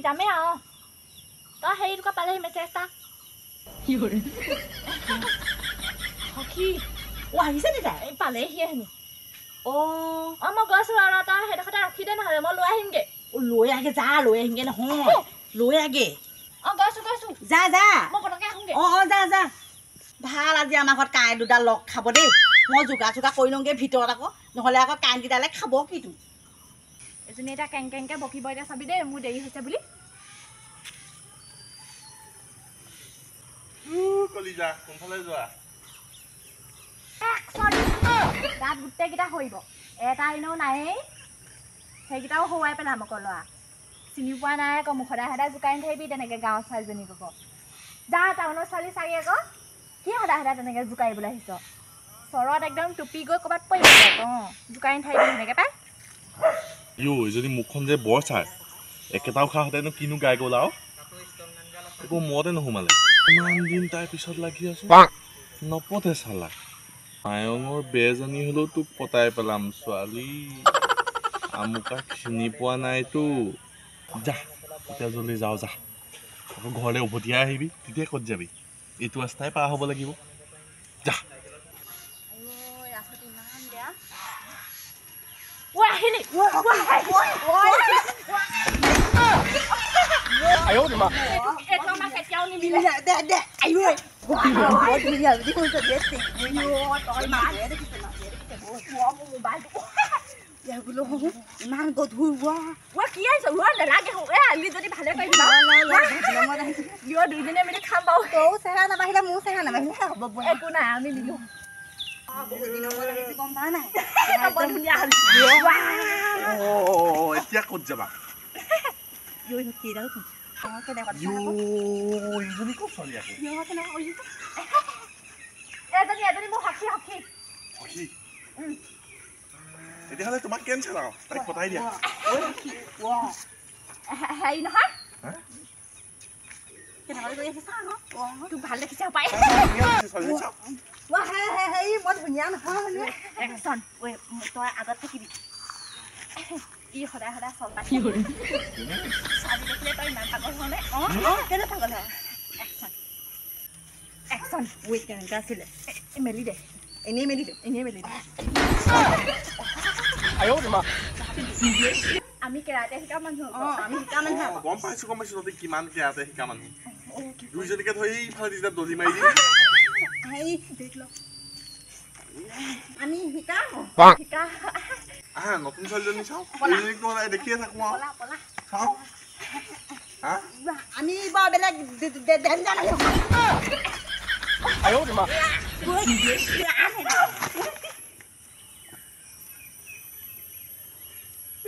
যামেই আৰু তই হেৰিটোকে পালেহি মেছেজটা সখী আহিছে নি তাই পালেহি হেনো মই গৈছো আৰু তই সেইডোখৰতে ৰখি দে নহ'লে মই লৈ আহিমগে লৈ আগে যা লৈ আহিমগে নহয় লৈ আগে গৈছো যা যা মই পটকে আহোঁগে যা যা ভাল আজি আমাৰ ঘৰত কাঁই দুডাল লগ খাব দেই মই যোগাৰ কৰি লওঁগে ভিতৰত আকৌ নহ'লে আকৌ কাঁইকেইডালে খাব কিটো এজনী এতিয়া কেংকে বকিব এতিয়া চাবি দেই মোৰ দেৰি হৈছে বুলি কলিজা কোনফালে যোৱা তাত গোটেইকেইটা সৰিব এটা এনেও নায়েই সেইকেইটাও হৰুৱাই পেলাম আকৌ ল'ৰা চিনি পোৱা নাই আকৌ মোক সদায় জোকাই নাথাকিবি তেনেকৈ গাঁৱৰ ছোৱালীজনীক আকৌ যা টাউনৰ ছোৱালী চাৰি আকৌ কি সদায় তেনেকৈ জোকাৰিবলৈ আহিছ চৰত একদম টুপি গৈ ক'ৰবাত পৰিব জোকাৰি নাথাকিবি সেনেকৈ পাই এজনী মুখখন যে বৰ চাই একেটাও খাওঁতেনো কিনো গাই গ'ল আৰু একো মতে নোসোমালে ইমান দিন তাইৰ পিছত লাগি আছো নপথে চালা মায়ঙৰ বেজনী হ'লেও তোক পতাই পেলাম ছোৱালী আমুকাক চিনি পোৱা নাইতো যা এতিয়া জলদি যাওঁ যা আকৌ ঘৰলৈ উভতিয়াই আহিবি তেতিয়া ক'ত যাবি এইটো ৰাস্তাই পাৰ হ'ব লাগিব যা ইমান গধুৰ কি আহিছ নালাগে যদি ভালে দুইজনে মিলি খাম বাৰু তৌ চেহেৰা নাবাঢ়িলে মোৰ চেহেৰা নাবাঢ়িলে হ'ব একো নাই আমি মিলো এতিয়া ক'ত যাবা ইজনী ক'ত চলি আছে এজনী মোৰ সখী তেতিয়াহ'লে তোমাক কেঞ্চেল আৰু তাইক পতাই দিয়া হেৰি নহয় তোক ভাল দেখিছে পাই মই ধুনীয়া নহয় তই আগত থাকিবি ই সদায় চল পাই আজি দেখিলে তই ইমান পাগল হনে কেলে পাগল হয় একচন ৱেইট কেনেকৈ আছিলে মেলি দে এনেই মেলি দে আমি কেৰাটে শিকা মানুহ আমি শিকা মানুহ গম পাইছো তহঁতি কিমান কেৰাটে শিকা মানুহ দুইজনীকে ধৰি ইফালে দিছে দলি মাৰি আমি শিকা নতুন ছোৱালীজনী চাওঁ দেখিয়ে থাকো চাওঁ আমি বৰ বেলেগ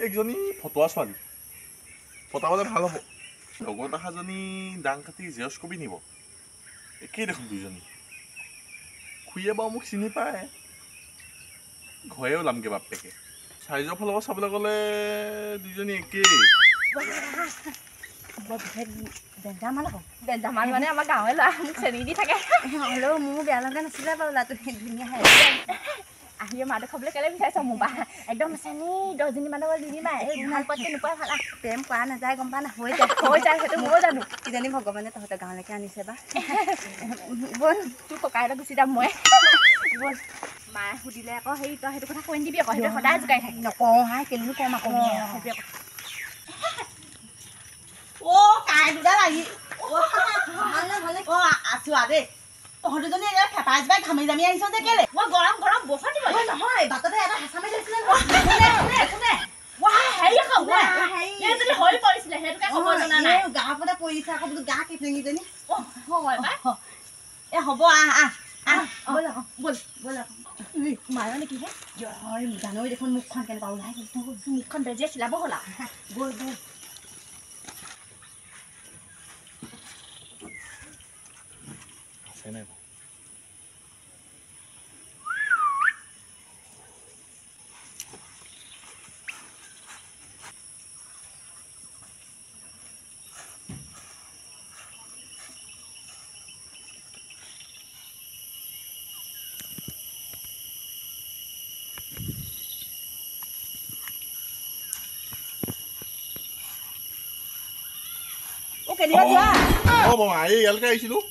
একজনী ফটোৱা ছোৱালী পতাবলৈ ভাল হ'ব লগত অহাজনী ডাং কাটি জেৰক্স কপি নিব একেই দেখোন দুইজনী খুৰীয়ে বাৰু মোক চিনি পায় ঘৰে ওলামগে বাপেকে চাইজৰ ফালৰ পৰা চাবলৈ গ'লে দুইজনী একেই ডেঞ্জাৰমান মানে আমাৰ গাঁৱৰ ল'ৰা মোক চেনি দি থাকে হ'লেও মোৰ বেয়া লগা নাছিলে বাৰু ল'ৰাটো ধুনীয়া আহিয়ে মাটো খাবলৈ কেলে বিচাৰিছ মোৰ পৰা একদম চেনি 10জনী মানৰ পৰা দিদি মাই ভাল পতকৈ নোপোৱাই ভাল প্ৰেম কৰা নাযায় গম পা না হৈ যায় সেইটো ময়ো জানো কিজানি ভগৱানে তহঁতৰ গাঁৱলৈকে আনিছে বা ব'ল তোৰ ককাইলৈ গুচি যাম মই ব'ল মায়ে সুধিলে আকৌ হেৰি তই সেইটো কথা কৈ নিদিবি আকৌ সেইটো সদায় জোকাই থাকি নকওঁ হাই কেলেনো কম আকৌ সেইটোৱে কাই দুডাল আহি ভালে আছো দেই তহঁতজনী খেপাই জোপাই ঘামি জামি আহিছ যে কেলে গৰম বহুত দিব নহয় বাটতে এটা হেঁচা মাৰি লৈছিলে গাঁৱৰ পতে পৰিছে আকৌ বোলো গা কেইজনী হ'ব ব'ল মাৰ নেকি হে জানৈ দেখোন মুখখন কেনেকুৱা ওলাই মুখখন বেজিয়ে চিলাব হ'ল ব'ল আছে নাই খেলিব যোৱা অ বাবা এই ইয়ালৈকে আহিছিলোঁ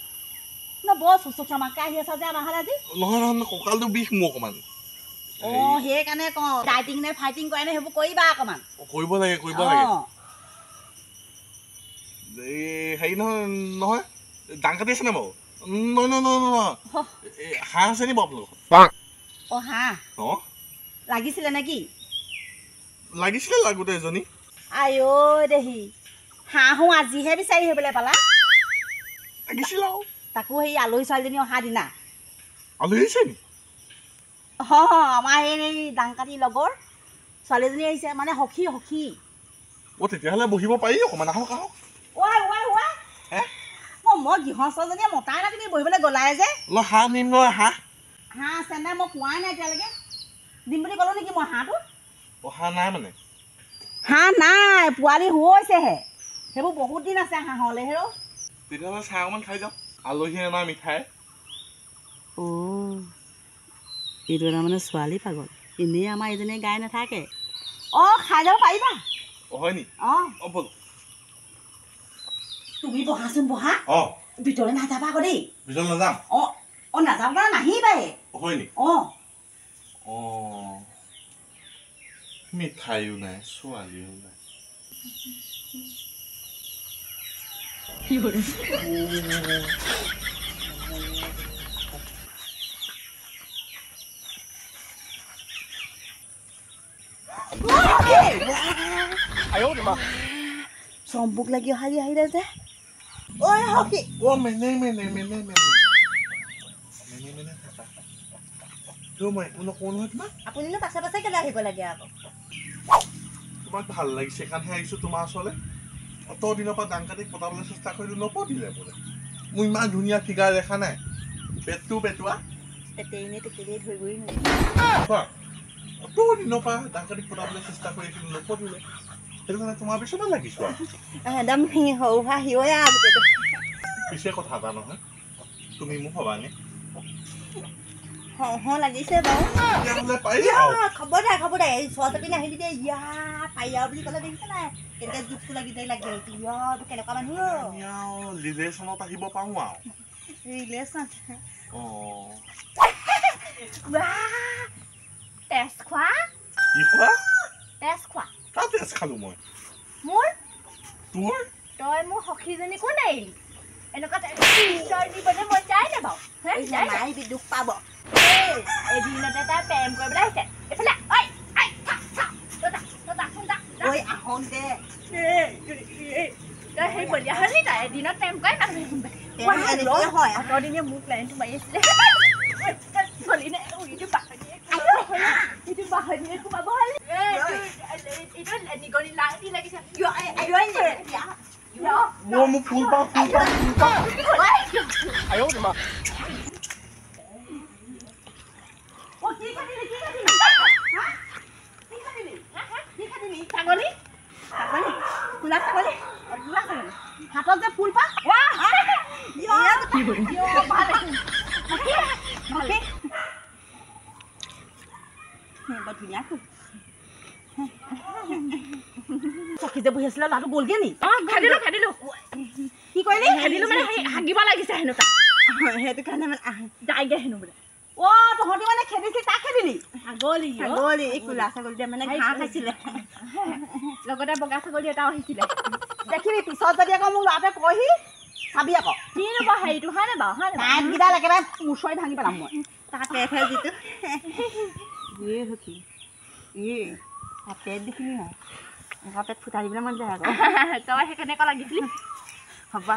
ন বৰ চুচুক চামাকে আহি আছা যে আমাৰ ঘৰত আজি নহয় নহয় কঁকালটো বিষ মোৰ অকণমান সেইকাৰণে কওঁ ডাইটিং নে ফাইটিং কৰে নে সেইবোৰ কৰিবা অকণমান কৰিব লাগে এই হেৰি নহয় ডাং কাটি আছে নে বাৰু নহয় হাঁহ আছে নি বাৰু আপোনালোকৰ হাঁহ অঁ লাগিছিলে নেকি লাগিছিলে লাগোতে এজনী আই দেহি হাঁহো আজিহে বিচাৰি আহিবলৈ পালা লাগিছিলে আৰু তাকো সেই আলহী ছোৱালীজনী অহা দিনা আলহী আহিছে নি আমাৰ এই ডাংকাটি লগৰ ছোৱালীজনী আহিছে মানে সখী তেতিয়াহ'লে বহিব পাৰি অকণমান আহক মই গৃহস্থজনীয়ে মতাই না তুমি বহিবলৈ গলাই যে হাঁহ নিম নহয় হাঁহ আছে নে মই কোৱাই নাই এতিয়ালৈকে দিম বুলি ক'লো নেকি মই হাঁহটো হাঁহ নাই মানে হাঁহ নাই পোৱালি হৈছেহে সেইবোৰ বহুত দিন আছে হাঁহলে হেৰৌ তেতিয়াহ'লে চাহ অকণমান খাই যাওঁ আলহী অনা মিঠাই এইটো এটা মানে ছোৱালী পাগল এনেই আমাৰ এইজনীয়ে গাই নাথাকে খাই যাব পাৰিবা হয় নি ব'ল তুমি বহাচোন বহা ভিতৰলৈ নাযাবা আকৌ দেই ভিতৰলৈ নাযাম নাযাব পৰা নাহিবাই হয় নি মিঠাইও নাই ছোৱালীও নাই চম্বুক লাগি আহিলে যে আপুনিনো পাছে পাছে কেলে আহিব লাগে আকৌ তোমাক ভাল লাগিছে কাৰণেহে আহিছো তোমাৰ ওচৰলৈ অত দিনৰ পৰা দাং কাটি পতাবলৈ চেষ্টা কৰিলো নপতিলে বোলে মোৰ ইমান ধুনীয়া ফিগাৰ দেখা নাই পেটটো পেটোৱা ধৰিবই অত দিনৰ পৰা দাং কাটি পতাবলৈ চেষ্টা কৰি আছিলো নপতিলে সেইটো কাৰণে তোমাৰ পিছতে লাগিছো একদম সৰু ভা হিৱয়া পিছে কথা এটা নহয় তুমি মোক ভবানে লাগিছে বাৰু খবৰ দে চোৱা চাপি নাহিলি দে পাইয়া বুলি ক'লে দেখিছে নাই কেনেকৈ জোখটো লাগি কেনেকুৱা মানুহ ৰিলেশ্যনত আহিব পাৰো আৰু ৰিলেশ্যন তেজ খোৱা কি খোৱা তেজ খোৱা কাৰ তেজ খালো মই মোৰ তোৰ তই মোৰ সখীজনী কোন আহিলি এনেকুৱা দিবলৈ মই যাই নে বাৰু দুখ পাব এদিনতে তাই প্ৰেম কৰিবলৈ আহিছে এইফালে আহোঁ দে তই সেই বলিয়া হলি তাই এদিনত প্ৰেম কৰে অতদিনে মোক প্লেনটো মাৰি আছিলে চলিনে ইটো বাহনীয়ে সোমাব হলি এইটো নিগনি লাঙি লাগিছে মোক ফুল পাওঁ হাতত যে ফুল পা চকী যে বহি আছিলে ল'ৰাটো গ'লগে নি খাদিলো কি কৰিলি খাদিলো মানে হাগিব লাগিছে হেনো তাক সেইটো কাৰণে মানে যায়গে হেনো বোলে তহঁতি মানে খেদিছিলি তাক খেদিলি ছাগলী এই কোলা ছাগলীটোৱে মানে ঘাঁহ খাইছিলে লগতে বগা ছাগলী এটাও আহিছিলে দেখিবি পিছত যদি আকৌ মোক ল'ৰাটোৱে কয়হি চাবি আকৌ কিনো বাৰু হেৰিটো হয় নে বাৰু নাইটকেইডাল একেবাৰে মুচৰি ভাঙি পেলাম মই তাকে যিটো পেট দেখিলি নাই পেট ফুটাই দিবলৈ মন যায় আকৌ তই সেইকাৰণে আকৌ লাগিছিলি হ'বা